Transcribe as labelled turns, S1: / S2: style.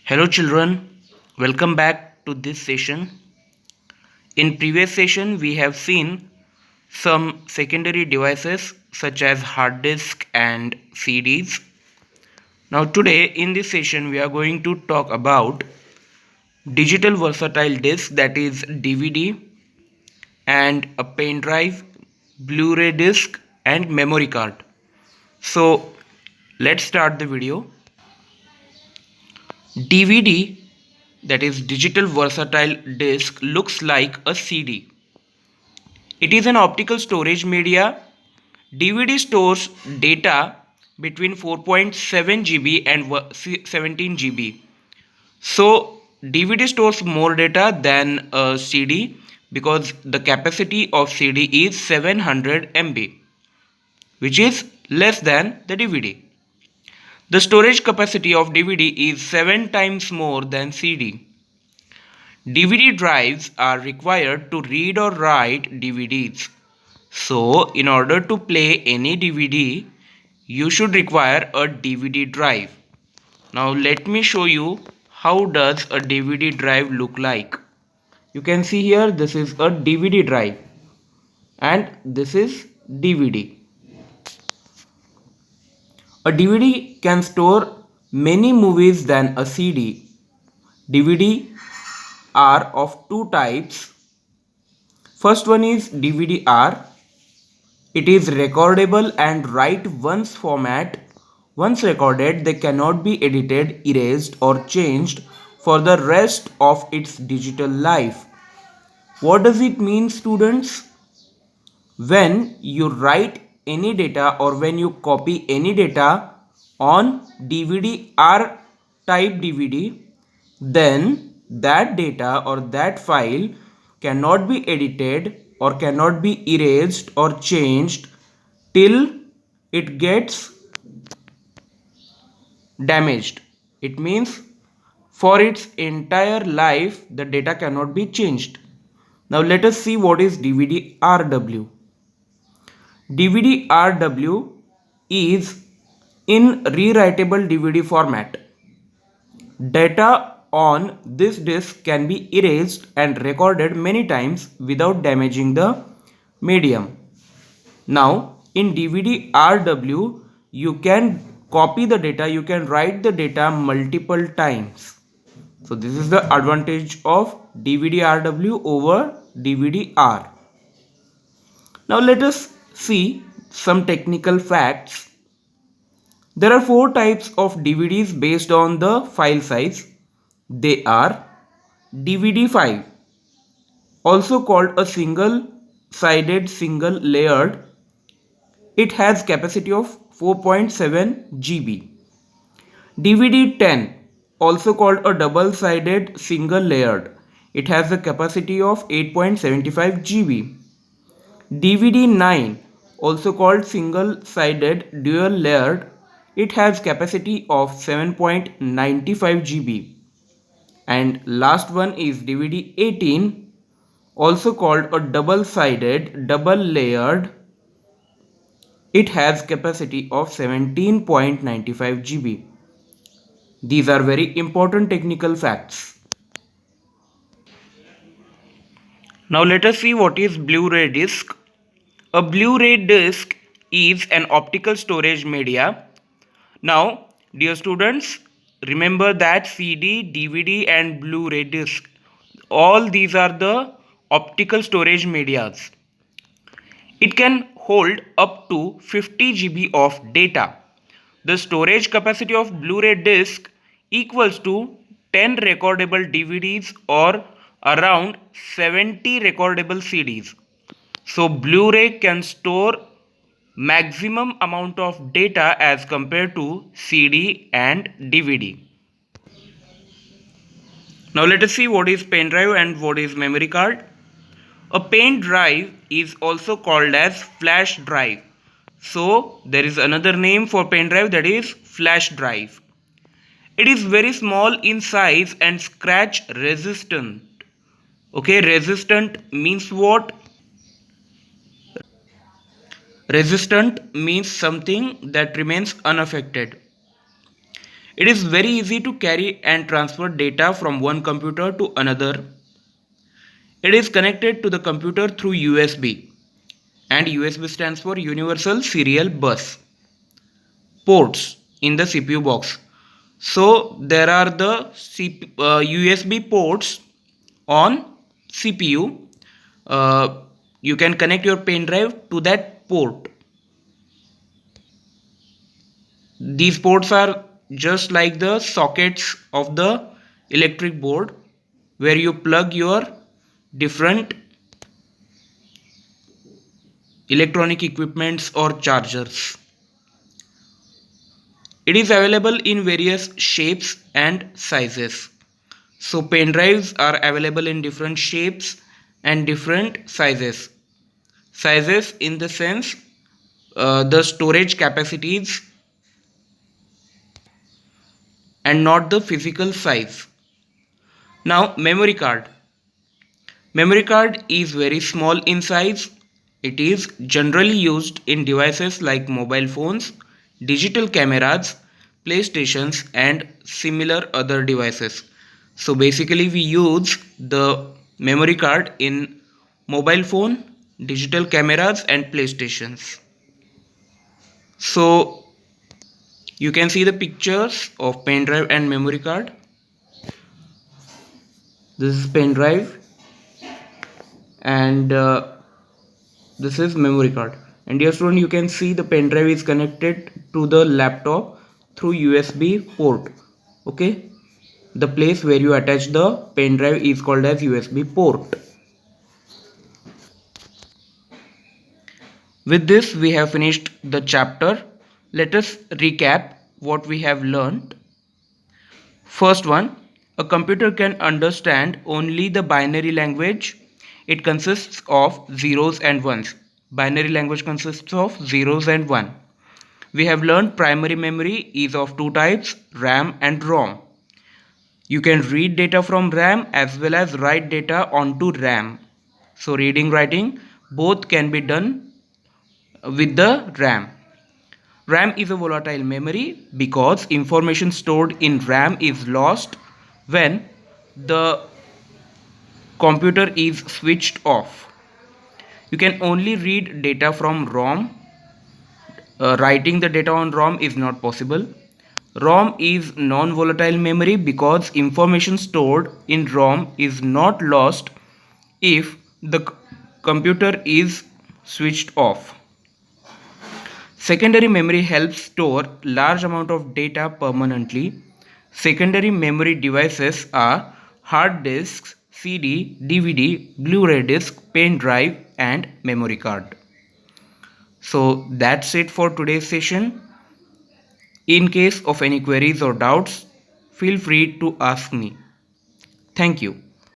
S1: Hello children, welcome back to this session. In previous session we have seen some secondary devices such as hard disk and CDs. Now today in this session we are going to talk about digital versatile disk, that is DVD, and a pen drive, Blu-ray disc and memory card. So let's start the video. DVD, that is digital versatile disk, looks like a CD. It is an optical storage media. DVD stores data between 4.7 GB and 17 GB. So DVD stores more data than a CD because the capacity of CD is 700 MB, which is less than the DVD. The storage capacity of DVD is 7 times more than CD. DVD drives are required to read or write DVDs. So, in order to play any DVD, you should require a DVD drive. Now, let me show you how does a DVD drive look like. You can see here this is a DVD drive and this is DVD. A DVD can store many movies than a CD. DVD are of two types. First one is DVD-R. It is recordable and write once format. Once recorded, they cannot be edited, erased or changed for the rest of its digital life. What does it mean, students? When you write any data or when you copy any data on DVD-R type DVD, then that data or that file cannot be edited or cannot be erased or changed till it gets damaged. It means for its entire life the data cannot be changed. Now let us see what is DVD-RW. DVD-RW is in rewritable DVD format. Data on this disk can be erased and recorded many times without damaging the medium. Now, in DVD-RW, you can copy the data, you can write the data multiple times. So, this is the advantage of DVD-RW over DVD-R. Now, let us see some technical facts. There are four types of DVDs based on the file size. They are DVD-5, also called a single-sided single layered. It has capacity of 4.7 GB. DVD-10, also called a double-sided single layered. It has a capacity of 8.75 GB. DVD-9, also called single-sided dual layered. It has capacity of 7.95 GB. And last one is DVD-18, also called a double-sided double layered. It has capacity of 17.95 GB. These are very important technical facts. Now let us see what is Blu-ray disc. A Blu-ray disc is an optical storage media. Now, dear students, remember that CD, DVD and Blu-ray disc, all these are the optical storage medias. It can hold up to 50 GB of data. The storage capacity of Blu-ray disc equals to 10 recordable DVDs or around 70 recordable CDs. So Blu-ray can store maximum amount of data as compared to CD and DVD. Now let us see what is pen drive and what is memory card. A pen drive is also called as flash drive. So there is another name for pen drive, that is flash drive. It is very small in size and scratch resistant. Okay, resistant means what? Resistant means something that remains unaffected. It is very easy to carry and transfer data from one computer to another. It is connected to the computer through USB, and USB stands for Universal Serial Bus ports in the CPU box. So there are the USB ports on CPU. You can connect your pen drive to that port. These ports are just like the sockets of the electric board where you plug your different electronic equipments or chargers. It is available in various shapes and sizes. So pen drives are available in different shapes and different sizes. Sizes in the sense the storage capacities and not the physical size. Now memory card. Memory card is very small in size. It is generally used in devices like mobile phones, digital cameras, PlayStations and similar other devices. So basically we use the memory card in mobile phone, digital cameras and PlayStations. So you can see the pictures of pen drive and memory card. This is pen drive and this is memory card. And dear student, you can see the pen drive is connected to the laptop through USB port. Okay, the place where you attach the pen drive is called as USB port. With this we have finished the chapter. Let us recap what we have learned. First one, a computer can understand only the binary language. It consists of zeros and ones. Binary language consists of zeros and one. We have learned primary memory is of two types, RAM and ROM. You can read data from RAM as well as write data onto RAM. So reading, writing both can be done with the RAM. RAM is a volatile memory because information stored in RAM is lost when the computer is switched off. You can only read data from ROM. Writing the data on ROM is not possible. ROM is non-volatile memory because information stored in ROM is not lost if the computer is switched off. Secondary memory helps store large amount of data permanently. Secondary memory devices are hard disks, CD, DVD, Blu-ray disc, pen drive and memory card. So that's it for today's session. In case of any queries or doubts, feel free to ask me. Thank you.